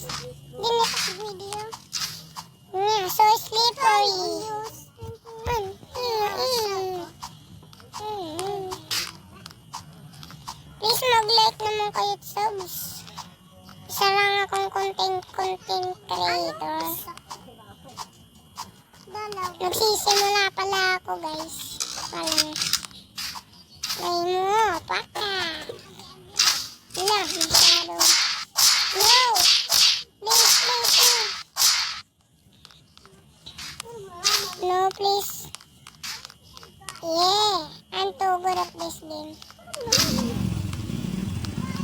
Dinitak video. Yeah, so slippery. Please mag-like naman kayo at subs. Isa lang akong content creator. Nagsisimula pala ako, guys. Parang play mo, paka. Wala, masyado. No! Please, please, please. No, please. Yeah, I'm too good at this game.